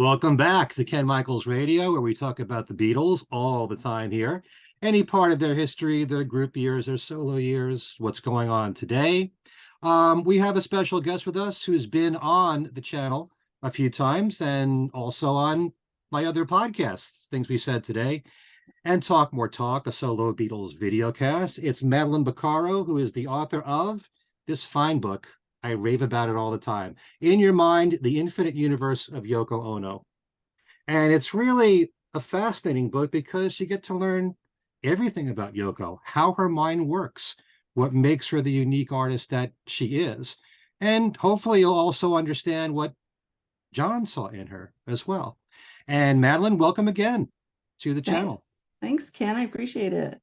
Welcome back to Ken Michaels Radio, where we talk about the Beatles all the time here. Any part of their history, their group years, their solo years, what's going on today. We have a special guest with us who's been on the channel a few times and also on my other podcasts, Things We Said Today, and Talk More Talk, a solo Beatles videocast. It's Madeline Bocaro, who is the author of this fine book. I rave about it all the time. In Your Mind, The Infinite Universe of Yoko Ono. And it's really a fascinating book because you get to learn everything about Yoko, how her mind works, what makes her the unique artist that she is. And hopefully you'll also understand what John saw in her as well. And Madeline, welcome again to the channel. Thanks, Ken. I appreciate it.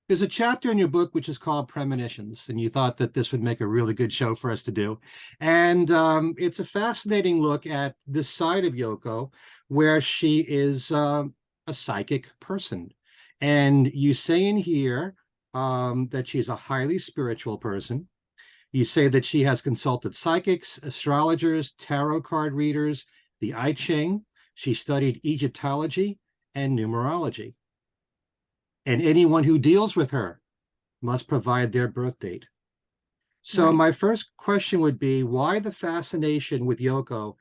There's a chapter in your book which is called Premonitions, and you thought that this would make a really good show for us to do. And it's a fascinating look at this side of Yoko where she is a psychic person. And you say in here that she's a highly spiritual person. You say that she has consulted psychics, astrologers, tarot card readers, the I Ching. She studied Egyptology and numerology. And anyone who deals with her must provide their birth date. So right. My first question would be, why the fascination with Yoko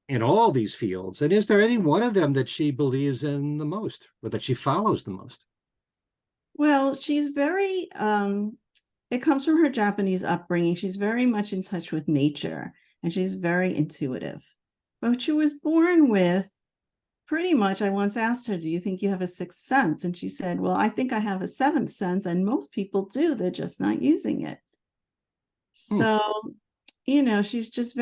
in all these fields? And is there any one of them that she believes in the most, or that she follows the most? Well, she's very, it comes from her Japanese upbringing. She's very much in touch with nature, and she's very intuitive. But she was born with pretty much, I once asked her, do you think you have a sixth sense? And she said, well, I think I have a seventh sense, and most people do. They're just not using it. So, she's just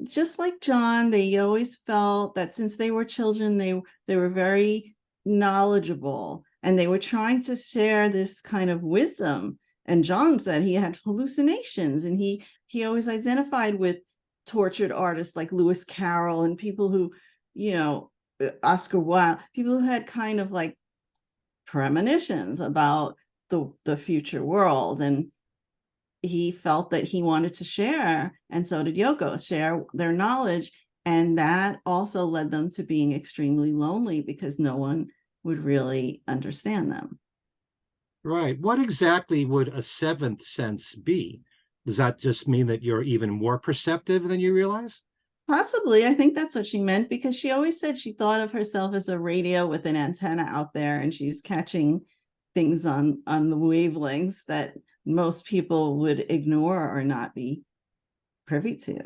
just like John, they always felt that since they were children, they were very knowledgeable, and they were trying to share this kind of wisdom. And John said he had hallucinations, and he always identified with tortured artists like Lewis Carroll and people who, Oscar Wilde, people who had kind of like premonitions about the future world. And he felt that he wanted to share, and so did Yoko, share their knowledge. And that also led them to being extremely lonely because no one would really understand them. Right. What exactly would a seventh sense be? Does that just mean that you're even more perceptive than you realize? Possibly. I think that's what she meant, because she always said she thought of herself as a radio with an antenna out there, and she was catching things on the wavelengths that most people would ignore or not be privy to.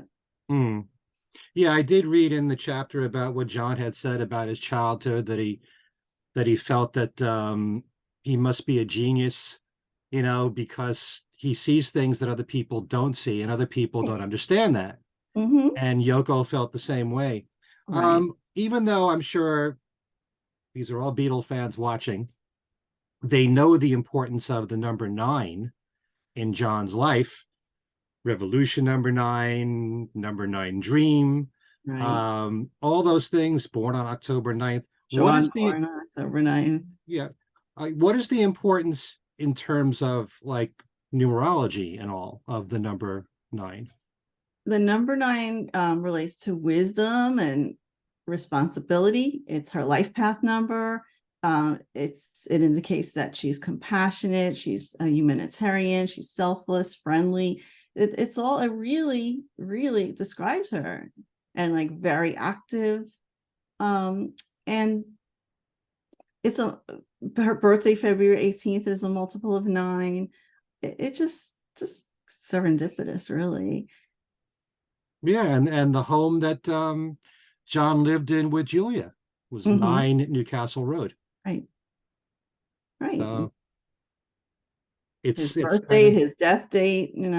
Yeah, I did read in the chapter about what John had said about his childhood, that he felt that he must be a genius, because he sees things that other people don't see, and other people don't understand that. And Yoko felt the same way. Right. Even though I'm sure these are all Beatle fans watching, they know the importance of the number 9 in John's life. Revolution number 9, number 9 dream, right. All those things, born on October 9th. Born on October 9th. Yeah. What is the importance in terms of like numerology and all of the number 9? The number 9 relates to wisdom and responsibility. It's her life path number. It indicates that she's compassionate, she's a humanitarian, she's selfless, friendly. It's all, it really, really describes her, and like very active. And it's her birthday, February 18th, is a multiple of 9. It just serendipitous, really. Yeah, and the home that John lived in with Julia was 9 Newcastle Road. Right. So his birth date, his death date, in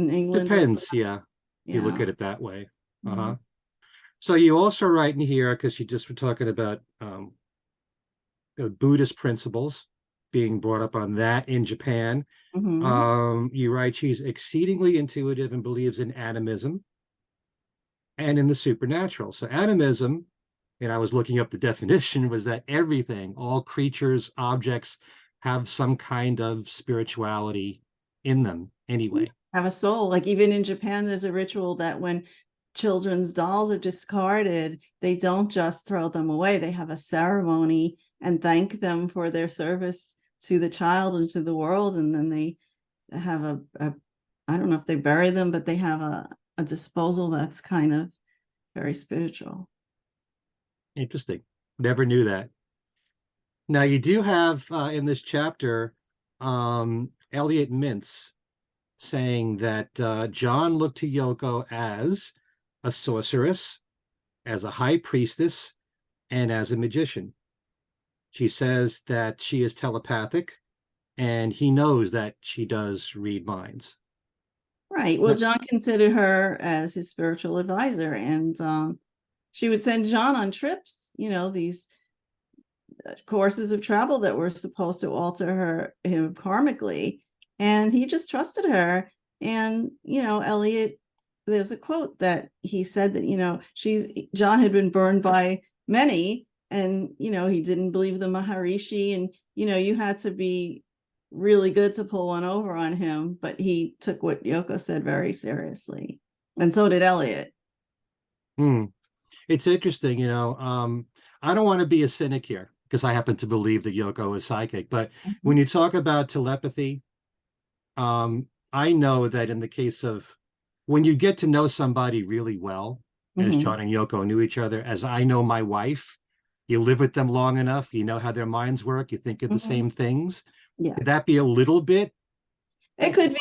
England. Depends, yeah. You look at it that way. So you also write in here, because you just were talking about Buddhist principles being brought up on that in Japan. You write she's exceedingly intuitive and believes in animism and in the supernatural. So animism, and I was looking up the definition, was that everything, all creatures, objects, have some kind of spirituality in them anyway. Have a soul. Like even in Japan, there's a ritual that when children's dolls are discarded, they don't just throw them away. They have a ceremony and thank them for their service to the child and to the world. And then they have I don't know if they bury them, but they have a disposal that's kind of very spiritual. Interesting. Never knew that. Now you do have in this chapter, Elliot Mintz saying that John looked to Yoko as a sorceress, as a high priestess, and as a magician. She says that she is telepathic, and he knows that she does read minds. Right. Well, John considered her as his spiritual advisor, and she would send John on trips, these courses of travel that were supposed to alter him karmically, and he just trusted her. And Elliot, there's a quote that he said that John had been burned by many, and he didn't believe the Maharishi, and you had to be really good to pull one over on him, but he took what Yoko said very seriously, and so did Elliot. It's interesting, I don't want to be a cynic here because I happen to believe that Yoko is psychic, but when you talk about telepathy, I know that in the case of when you get to know somebody really well, as John and Yoko knew each other, as I know my wife, you live with them long enough, you know how their minds work, you think of the same things. Yeah. Could that be a little bit? It could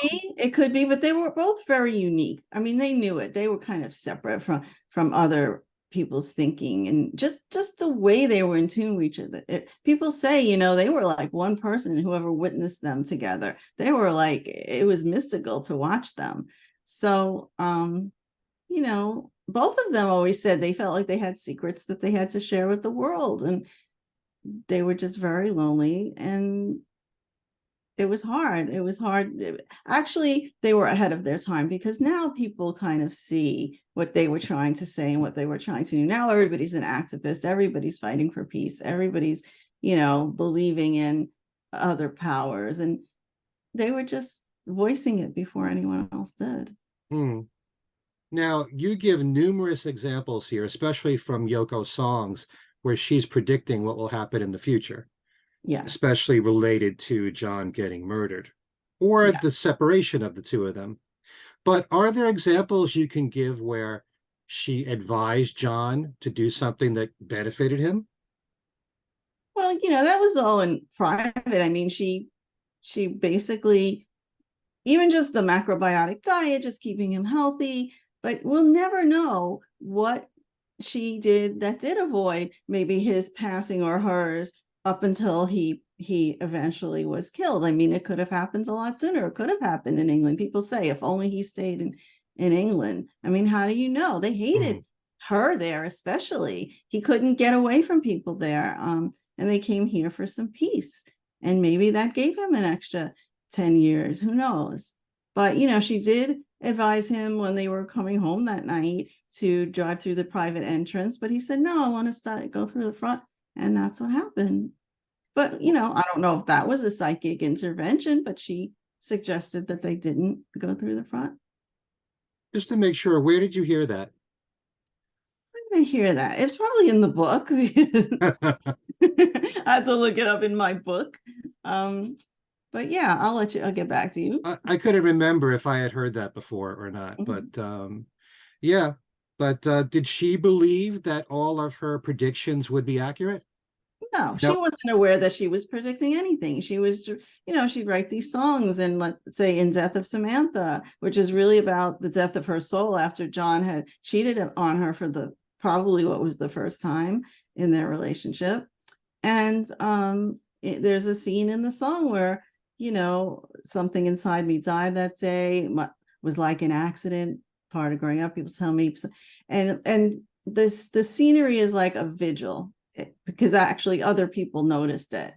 be, but they were both very unique. I mean, they knew it. They were kind of separate from other people's thinking, and just the way they were in tune with each other. People say, they were like one person, whoever witnessed them together. They were like, it was mystical to watch them. So, both of them always said they felt like they had secrets that they had to share with the world, and they were just very lonely, and it was hard. Actually, they were ahead of their time, because now people kind of see what they were trying to say and what they were trying to do. Now everybody's an activist. Everybody's fighting for peace. Everybody's, believing in other powers. And they were just voicing it before anyone else did. Now, you give numerous examples here, especially from Yoko's songs, where she's predicting what will happen in the future. Yes. Especially related to John getting murdered, or the separation of the two of them. But are there examples you can give where she advised John to do something that benefited him? Well, that was all in private. I mean, she basically, even just the macrobiotic diet, just keeping him healthy, but we'll never know what she did that did avoid maybe his passing or hers up until he eventually was killed. I mean, it could have happened a lot sooner. It could have happened in England. People say, if only he stayed in England. I mean, how do you know? They hated her there, especially. He couldn't get away from people there. And they came here for some peace. And maybe that gave him an extra 10 years. Who knows? But, she did advise him when they were coming home that night to drive through the private entrance. But he said, no, I want to go through the front. And that's what happened. But, I don't know if that was a psychic intervention, but she suggested that they didn't go through the front. Just to make sure, where did you hear that? Where did I hear that? It's probably in the book. I had to look it up in my book. But yeah, I'll get back to you. I couldn't remember if I had heard that before or not, but yeah. But did she believe that all of her predictions would be accurate? No, she wasn't aware that she was predicting anything. She was, she'd write these songs, and let's say in Death of Samantha, which is really about the death of her soul after John had cheated on her for probably what was the first time in their relationship. And there's a scene in the song where, something inside me died that day, was like an accident, part of growing up, people tell me. And the scenery is like a vigil, because actually other people noticed it.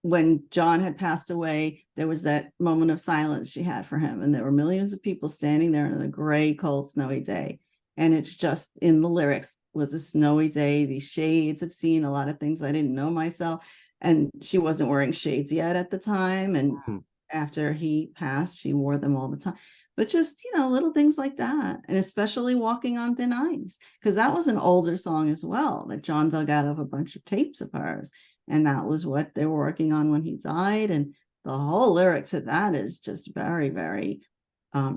When John had passed away, there was that moment of silence she had for him, and there were millions of people standing there on a gray, cold, snowy day. And it's just in the lyrics, was a snowy day, these shades, have seen a lot of things I didn't know myself. And she wasn't wearing shades yet at the time, and after he passed, she wore them all the time. but just, little things like that. And especially Walking on Thin Ice, because that was an older song as well that John dug out of a bunch of tapes of hers. And that was what they were working on when he died. And the whole lyric to that is just very, very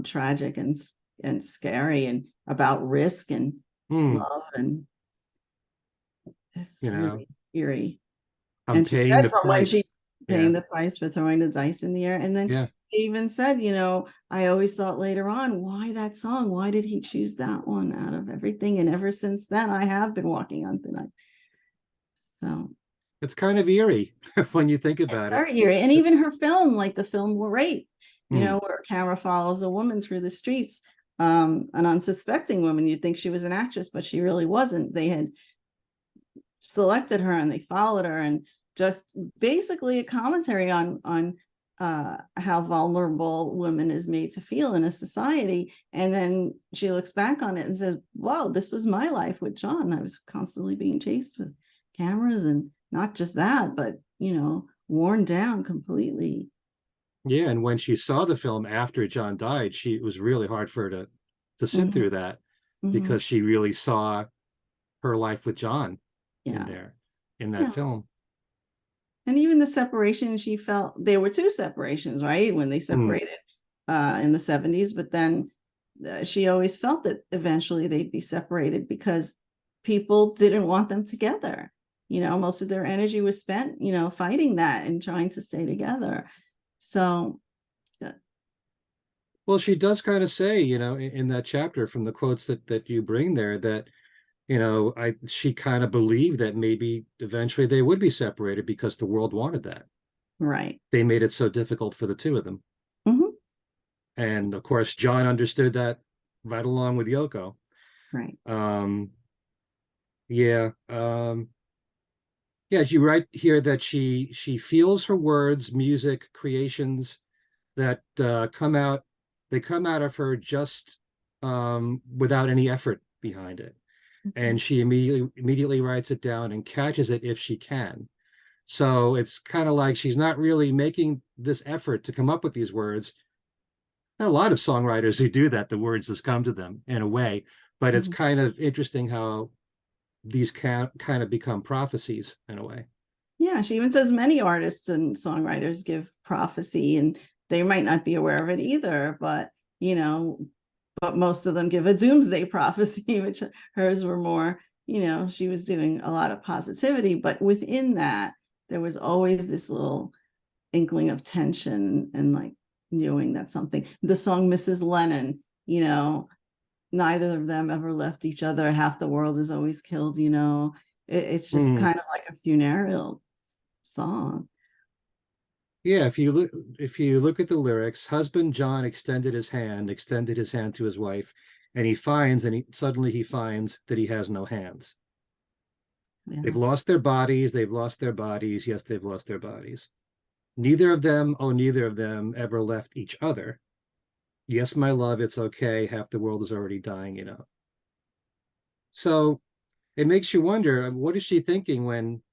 tragic and scary, and about risk and love. And it's really eerie. I'm And she paying said the from when she price. paying the price for throwing the dice in the air. And then he even said, I always thought later on, why that song? Why did he choose that one out of everything? And ever since then, I have been walking on thin ice. So it's kind of eerie when you think about it. Very eerie. And even her film, like the film Rape, where a camera follows a woman through the streets, an unsuspecting woman. You'd think she was an actress, but she really wasn't. They had selected her and they followed her, and just basically a commentary on how vulnerable women is made to feel in a society. And then she looks back on it and says, wow, this was my life with John. I was constantly being chased with cameras, and not just that, but worn down completely. Yeah, and when she saw the film after John died, it was really hard for her to sit through that, because she really saw her life with John in that film. And even the separation, she felt there were two separations, right? When they separated in the 70s, but then she always felt that eventually they'd be separated because people didn't want them together. Most of their energy was spent, fighting that and trying to stay together. So. Well, she does kind of say, in that chapter, from the quotes that you bring there, that she kind of believed that maybe eventually they would be separated because the world wanted that. Right. They made it so difficult for the two of them. And of course, John understood that right along with Yoko. Right. You write here that she feels her words, music, creations that come out of her just without any effort behind it. And she immediately writes it down and catches it if she can. So it's kind of like she's not really making this effort to come up with these words. A lot of songwriters who do that, the words just come to them in a way, but it's kind of interesting how these kind of become prophecies in a way. Yeah, she even says many artists and songwriters give prophecy, and they might not be aware of it either, but but most of them give a doomsday prophecy, which hers were more, she was doing a lot of positivity, but within that, there was always this little inkling of tension and like knowing that something. The song Mrs. Lennon, neither of them ever left each other. Half the world is always killed, it's just kind of like a funereal song. Yeah, if you look at the lyrics, husband John extended his hand to his wife, and suddenly he finds that he has no hands. Yeah. They've lost their bodies. Yes, they've lost their bodies. Neither of them ever left each other. Yes, my love, it's okay. Half the world is already dying, So it makes you wonder, what is she thinking when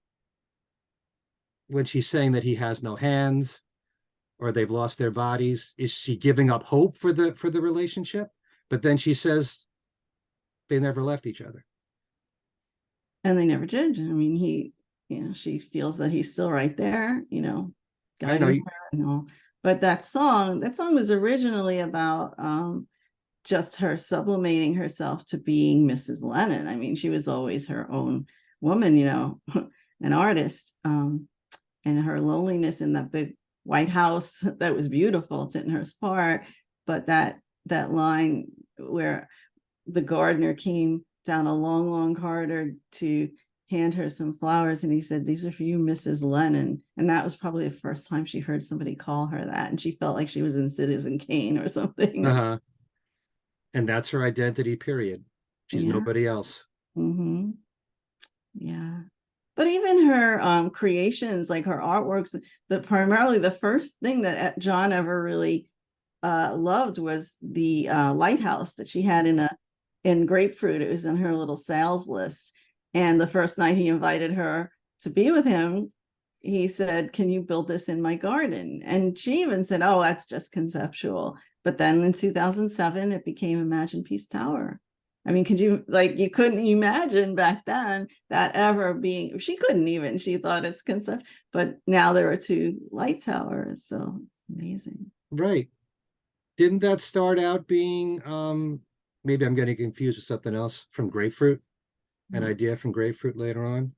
she's saying that he has no hands or they've lost their bodies? Is she giving up hope for the relationship? But then she says they never left each other. And they never did. I mean, she feels that he's still right there, guiding her. But that song was originally about just her sublimating herself to being Mrs. Lennon. I mean, she was always her own woman, an artist. And her loneliness in that big White House that was beautiful, Tittenhurst Park, but that line where the gardener came down a long, long corridor to hand her some flowers, and he said, "These are for you, Mrs. Lennon." And that was probably the first time she heard somebody call her that, and she felt like she was in Citizen Kane or something. And that's her identity, period. She's nobody else. Yeah. But even her creations, like her artworks, primarily the first thing that John ever really loved was the lighthouse that she had in Grapefruit. It was in her little sales list. And the first night he invited her to be with him, he said, "Can you build this in my garden?" And she even said, "Oh, that's just conceptual." But then in 2007, it became Imagine Peace Tower. I mean, you couldn't imagine back then that ever being, she couldn't even, she thought it's concept, but now there are 2 light towers. So it's amazing. Right. Didn't that start out being, maybe I'm getting confused with something else, from Grapefruit? An idea from Grapefruit later on?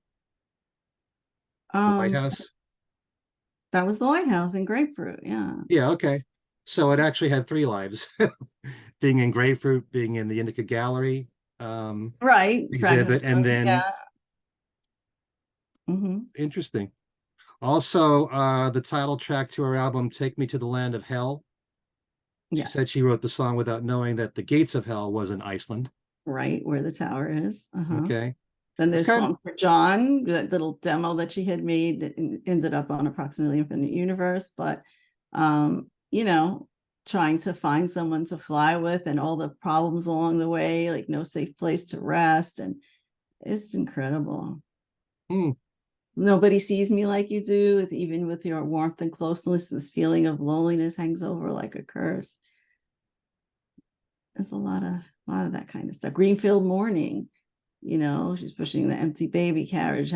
The lighthouse? That was the lighthouse in Grapefruit. Yeah. Yeah, okay. So it actually had 3 lives. Being in Grapefruit, being in the Indica Gallery Right. exhibit, and then Yeah. interesting. Also, the title track to her album, Take Me to the Land of Hell. She Yes. said she wrote the song without knowing that the gates of hell was in Iceland. Right where the tower is. Okay. Then It's there's kind of, Song for John, that little demo that she had made that ended up on Approximately Infinite Universe. But, trying to find someone to fly with and all the problems along the way, like no safe place to rest. And it's incredible. Nobody sees me like you do, even with your warmth and closeness. This feeling of loneliness hangs over like a curse. There's a lot of that kind of stuff. Greenfield Morning. She's pushing the empty baby carriage,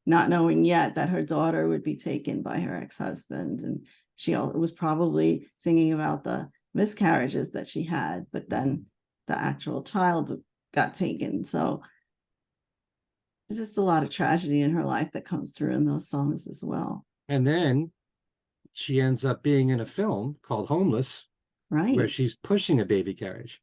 not knowing yet that her daughter would be taken by her ex-husband. And she was probably singing about the miscarriages that she had, but then the actual child got taken. So there's just a lot of tragedy in her life that comes through in those songs as well. and then she ends up being in a film called Homeless, right, where she's pushing a baby carriage.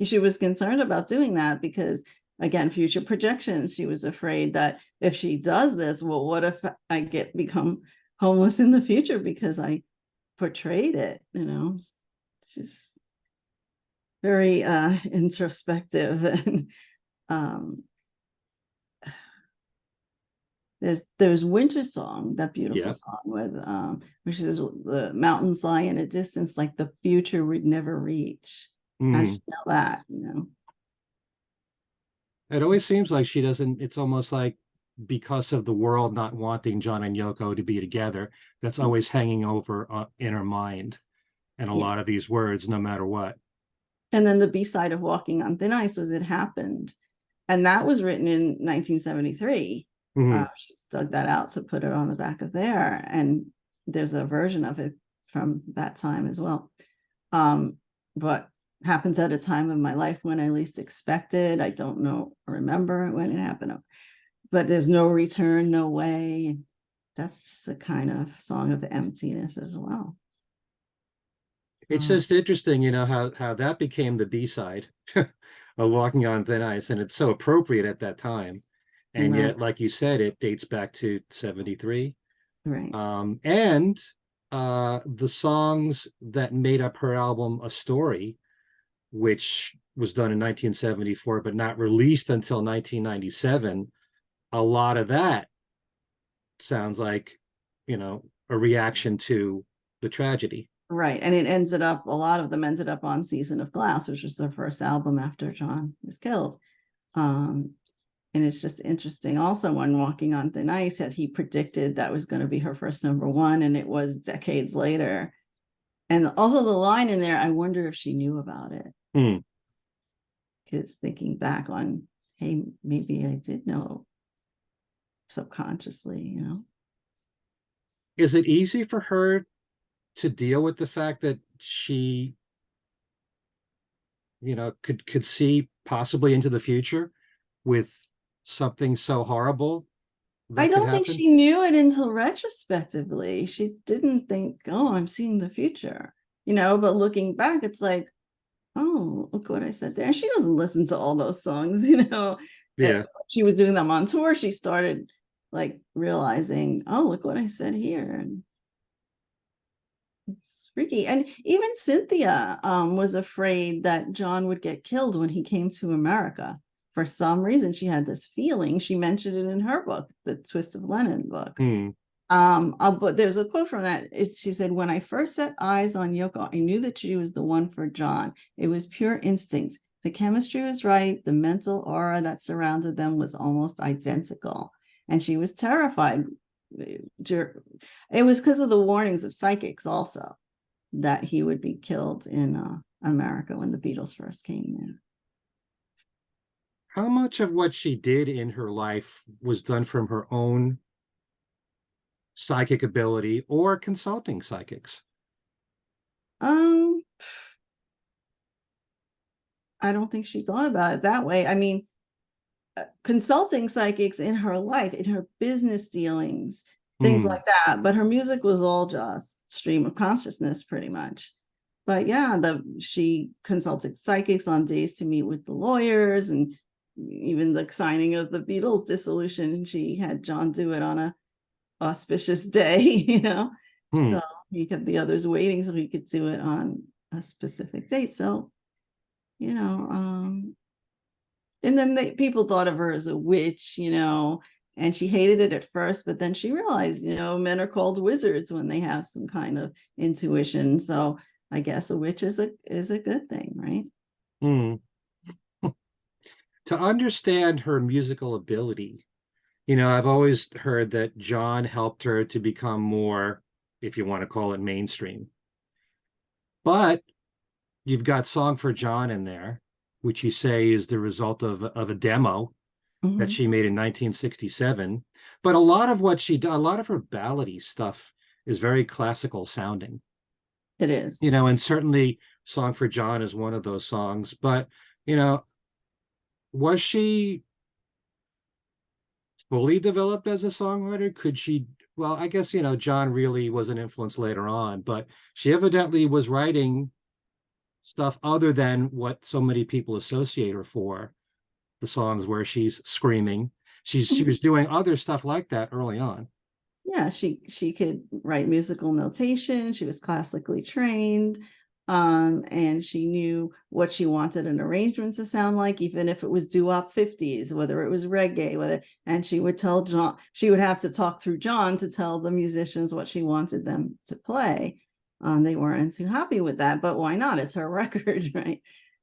She was concerned about doing that because, again, future projections. She was afraid that if she does this, well, what if I become homeless in the future because I portrayed it? She's very introspective. And there's Winter Song, that beautiful song with which is the mountains lie in a distance like the future we'd never reach. How did you know that? It always seems like she doesn't, it's almost like because of the world not wanting John and Yoko to be together, that's always hanging over in her mind, and a lot of these words, no matter what. And then the B-side of Walking on Thin Ice was It Happened. And that was written in 1973. She dug that out to put it on the back of there. And there's a version of it from that time as well. But happens at a time of my life when I least expected. I don't know, remember when it happened. But there's no return, no way. That's just a kind of song of emptiness as well. It's just interesting, how that became the B-side of Walking on Thin Ice, and it's so appropriate at that time. And yet, like you said, it dates back to 73. Right. And the songs that made up her album, A Story, which was done in 1974, but not released until 1997, a lot of that sounds like, a reaction to the tragedy. Right. And a lot of them ended up on Season of Glass, which was their first album after John was killed. And it's just interesting. Also, when Walking on Thin Ice, he predicted that was going to be her first #1, and it was decades later. And also the line in there, I wonder if she knew about it. Because thinking back on, hey, maybe I did know subconsciously, Is it easy for her to deal with the fact that she, could see possibly into the future with something so horrible? I don't think she knew it until retrospectively. She didn't think, oh, I'm seeing the future, but looking back, it's like, oh, look what I said there. She doesn't listen to all those songs, Yeah. She was doing them on tour. She started like realizing, oh, look what I said here. And it's freaky. And even Cynthia was afraid that John would get killed when he came to America. For some reason, she had this feeling. She mentioned it in her book, the Twist of Lennon book. But there's a quote from that. She said, when I first set eyes on Yoko, I knew that she was the one for John. It was pure instinct. The chemistry was right. The mental aura that surrounded them was almost identical. And she was terrified. It was because of the warnings of psychics also. that he would be killed in America when the Beatles first came there. How much of what she did in her life was done from her own psychic ability or consulting psychics? Um, I don't think she thought about it that way. I mean, consulting psychics in her life, in her business dealings, things like that. But her music was all just stream of consciousness, pretty much. But yeah, she consulted psychics on days to meet with the lawyers, and even the signing of the Beatles dissolution, she had John do it on a auspicious day, you know. So he had the others waiting so he could do it on a specific date. So, you know, and then people thought of her as a witch, you know, and she hated it at first, but then she realized, you know, men are called wizards when they have some kind of intuition. So I guess a witch is a good thing, right? To understand her musical ability, you know, I've always heard that John helped her to become more, if you want to call it, mainstream. But you've got Song for John in there, which you say is the result of a demo that she made in 1967. But a lot of what she did, a lot of her ballady stuff is very classical sounding. It is. You know, and certainly Song for John is one of those songs. But, you know, was she fully developed as a songwriter? Could she, well, I guess, you know, John really was an influence later on, but she evidently was writing stuff other than what so many people associate her for, the songs where she's screaming. She was doing other stuff like that early on. Yeah, she could write musical notation. She was classically trained, and she knew what she wanted an arrangement to sound like, even if it was doo-wop 50s, whether it was reggae, and she would tell John, she would have to talk through John to tell the musicians what she wanted them to play. They weren't too happy with that, but why not? It's her record, right?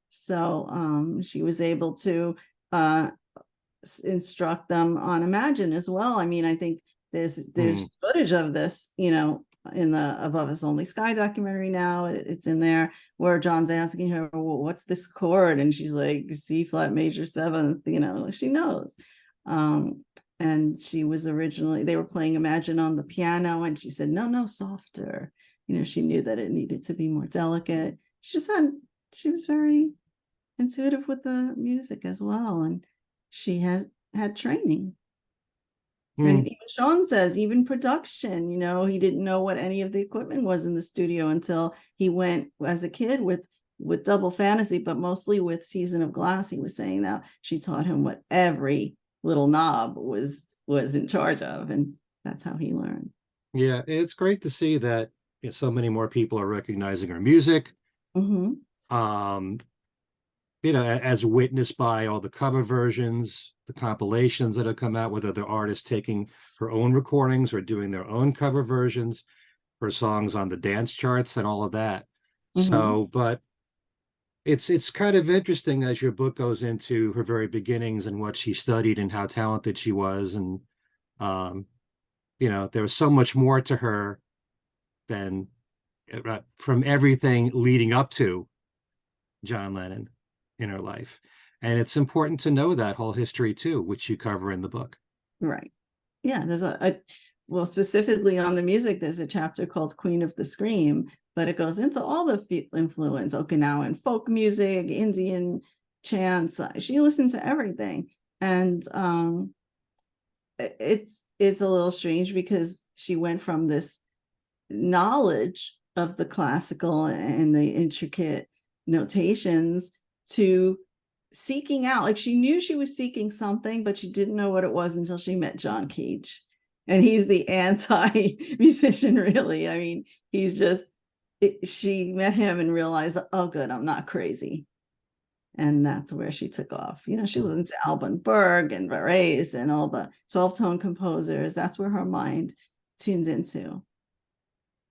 So she was able to instruct them on Imagine as well. I mean, I think there's footage of this, you know, in the Above Us Only Sky documentary now. It's in there where John's asking her, well, what's this chord? And she's like, C flat major seventh, you know, she knows. And she was originally, they were playing Imagine on the piano, and she said, no, softer. You know, she knew that it needed to be more delicate. She was very intuitive with the music as well. And she has had training. And even Sean says, even production, you know, he didn't know what any of the equipment was in the studio until he went as a kid with Double Fantasy, but mostly with Season of Glass. He was saying that she taught him what every little knob was in charge of, and that's how he learned. Yeah, it's great to see that, you know, so many more people are recognizing her music. You know, as witnessed by all the cover versions, the compilations that have come out, whether the artists taking her own recordings or doing their own cover versions, her songs on the dance charts and all of that. So, but it's kind of interesting as your book goes into her very beginnings and what she studied and how talented she was. And, you know, there was so much more to her than from everything leading up to John Lennon in her life. And it's important to know that whole history too, which you cover in the book. Right. Yeah, there's well, specifically on the music, there's a chapter called Queen of the Scream, but it goes into all the influence, Okinawan folk music, Indian chants. She listened to everything. And it's a little strange because she went from this knowledge of the classical and the intricate notations to seeking out, like she knew she was seeking something, but she didn't know what it was until she met John Cage. And he's the anti-musician, really. I mean, he's just, she met him and realized, oh, good, I'm not crazy. And that's where she took off. You know, she listened to Alban Berg and Varese and all the 12-tone composers. That's where her mind tuned into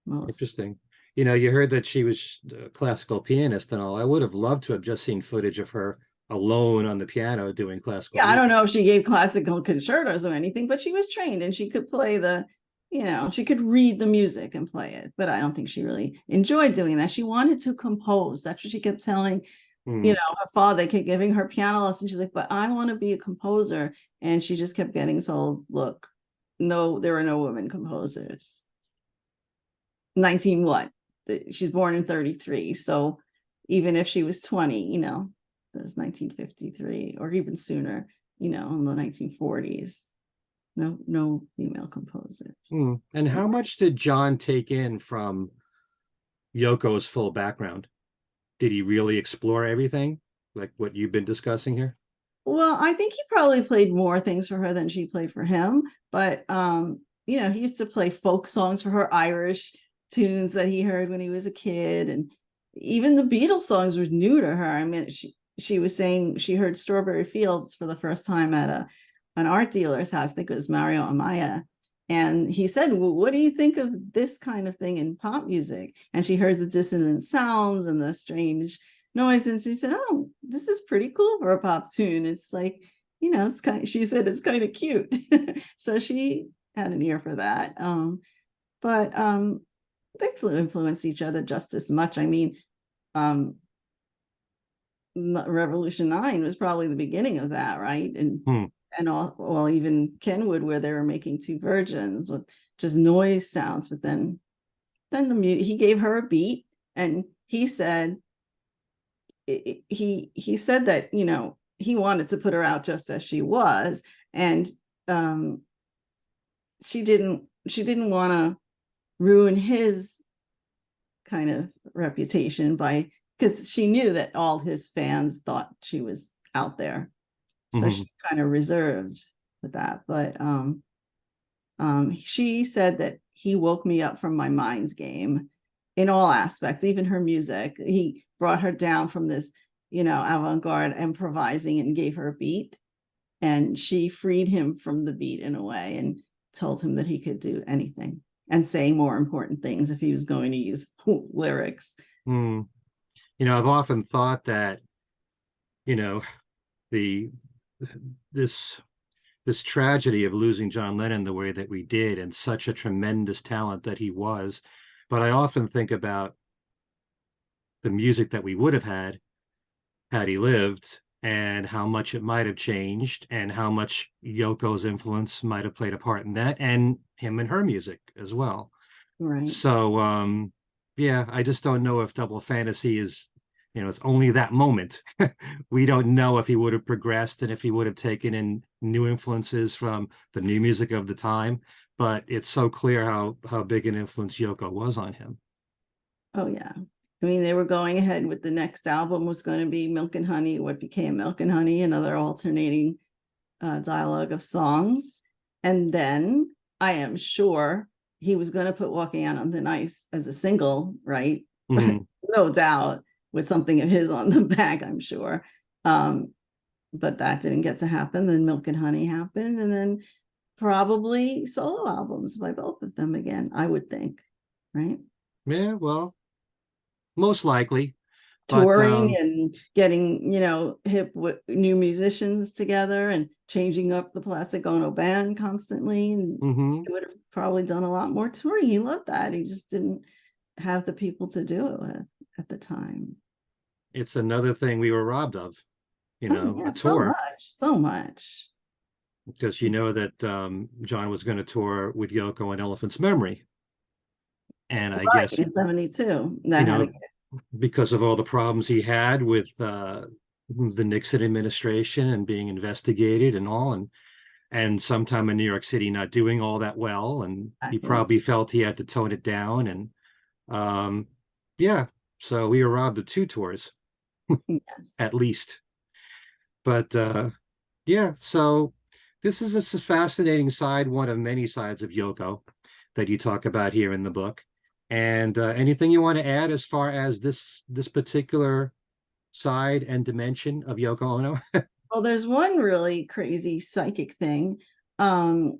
most. Interesting. You know, you heard that she was a classical pianist and all. I would have loved to have just seen footage of her alone on the piano doing classical music. I don't know if she gave classical concertos or anything, but she was trained and she could play the, you know, she could read the music and play it, but I don't think she really enjoyed doing that. She wanted to compose. That's what she kept telling, you know, her father kept giving her piano lessons. She's like, but I want to be a composer. And she just kept getting told, look, no, there are no women composers. 19 what? She's born in 33. So even if she was 20, you know, that was 1953 or even sooner, you know, in the 1940s. No female composers. And how much did John take in from Yoko's full background? Did he really explore everything, like what you've been discussing here? Well, I think he probably played more things for her than she played for him. But you know, he used to play folk songs for her, Irish tunes that he heard when he was a kid, and even the Beatles songs were new to her. I mean, she was saying she heard Strawberry Fields for the first time at an art dealer's house. I think it was Mario Amaya. And he said, well, what do you think of this kind of thing in pop music? And she heard the dissonant sounds and the strange noise. And she said, oh, this is pretty cool for a pop tune. It's like, you know, it's kind of, she said it's kind of cute. So she had an ear for that. But they influenced each other just as much. I mean, Revolution 9 was probably the beginning of that, right? And all, well, even Kenwood, where they were making two virgins with just noise sounds, but then the music, he gave her a beat, and he said he said that, you know, he wanted to put her out just as she was, and she didn't want to ruin his kind of reputation by, because she knew that all his fans thought she was out there. So she kind of reserved with that. But she said that he woke me up from my mind's game in all aspects, even her music. He brought her down from this, you know, avant-garde improvising and gave her a beat. And she freed him from the beat in a way and told him that he could do anything and say more important things if he was going to use lyrics. You know, I've often thought that, you know, this tragedy of losing John Lennon the way that we did, and such a tremendous talent that he was. But I often think about the music that we would have had he lived, and how much it might have changed, and how much Yoko's influence might have played a part in that, and him and her music as well. Right. So yeah, I just don't know if Double Fantasy is, you know, it's only that moment. We don't know if he would have progressed and if he would have taken in new influences from the new music of the time, but it's so clear how big an influence Yoko was on him. Oh yeah. I mean, they were going ahead with the next album was going to be Milk and Honey, what became Milk and Honey, another alternating dialogue of songs. And then I am sure he was going to put Walking Out on Thin Ice as a single, right? No doubt, with something of his on the back, I'm sure. But that didn't get to happen. Then Milk and Honey happened, and then probably solo albums by both of them again, I would think, right? Yeah, well, most likely. Touring and getting, you know, hip with new musicians together and changing up the Plastic Ono band constantly. And he would have probably done a lot more touring. He loved that. He just didn't have the people to do it with at the time. It's another thing we were robbed of, you know, yeah, a tour. So much. Because you know that John was going to tour with Yoko and Elephant's Memory. And I guess in 72, that you know, because of all the problems he had with the Nixon administration and being investigated and all, and sometime in New York City not doing all that well, and he probably felt he had to tone it down. And yeah, so we were robbed of two tours. Yes. At least. But yeah, so this is a fascinating side, one of many sides of Yoko that you talk about here in the book. And anything you want to add as far as this particular side and dimension of Yoko Ono? Well, there's one really crazy psychic thing. John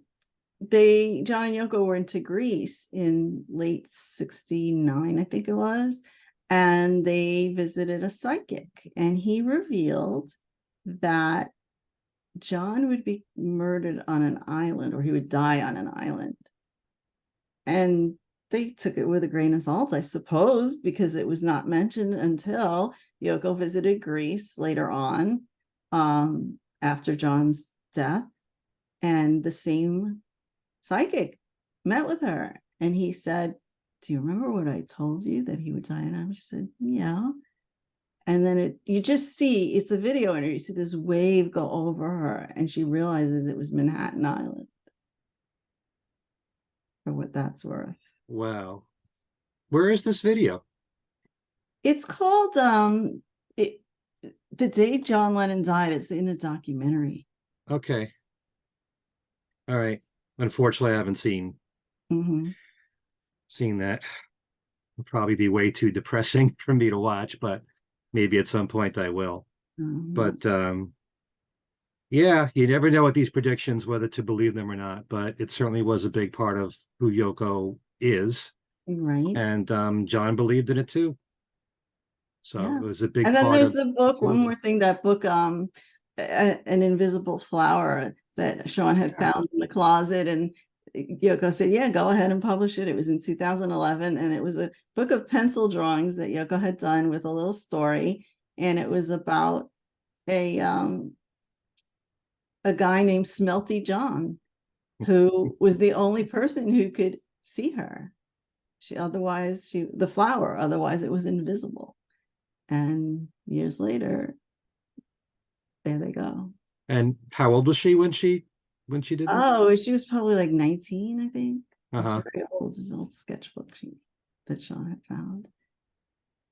and Yoko were into Greece in late 69, I think it was, and they visited a psychic, and he revealed that John would be murdered on an island, or he would die on an island. And they took it with a grain of salt, I suppose, because it was not mentioned until Yoko visited Greece later on, after John's death. And the same psychic met with her. And he said, do you remember what I told you that he would die in? She said, yeah. And then you just see, it's a video interview. You see this wave go over her, and she realizes it was Manhattan Island, for what that's worth. Wow. Where is this video? It's called The Day John Lennon Died. It's in a documentary. Okay. All right. Unfortunately, I haven't seen that. It'll probably be way too depressing for me to watch, but maybe at some point I will. But yeah, you never know with these predictions whether to believe them or not, but it certainly was a big part of who Yoko is. Right. And John believed in it too. So it was a big part. And then part there's the book, one more thing, that book, An Invisible Flower, that Sean had found in the closet, and Yoko said, yeah, go ahead and publish it. It was in 2011, and it was a book of pencil drawings that Yoko had done with a little story, and it was about a guy named Smelty John, who was the only person who could see her. The flower, otherwise it was invisible. And years later, there they go. And how old was she when she did this? Oh, she was probably like 19, I think. It's very old. It's an old sketchbook that Sean had found.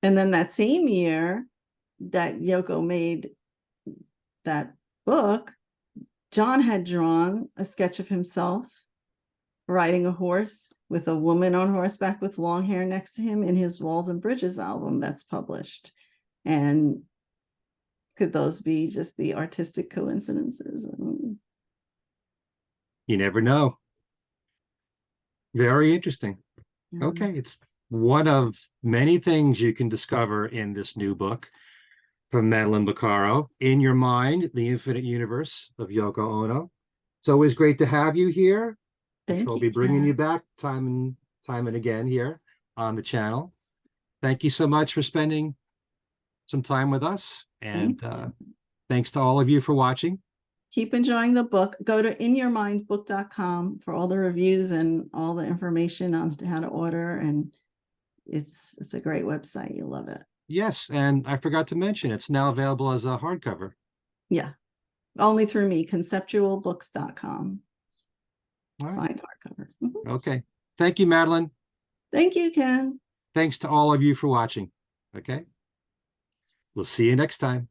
And then that same year that Yoko made that book, John had drawn a sketch of himself riding a horse with a woman on horseback with long hair next to him in his Walls and Bridges album that's published. And could those be just the artistic coincidences? You never know. Very interesting. Yeah. Okay, it's one of many things you can discover in this new book from Madeline Bocaro, In Your Mind, The Infinite Universe of Yoko Ono. It's always great to have you here. Thank you. We'll be bringing you back time and again here on the channel. Thank you so much for spending some time with us. And thanks to all of you for watching. Keep enjoying the book. Go to inyourmindbook.com for all the reviews and all the information on how to order. And it's a great website. You'll love it. Yes. And I forgot to mention, it's now available as a hardcover. Yeah. Only through me, conceptualbooks.com. Right. Signed hardcover. Okay. Thank you, Madeline. Thank you, Ken. Thanks to all of you for watching. Okay. We'll see you next time.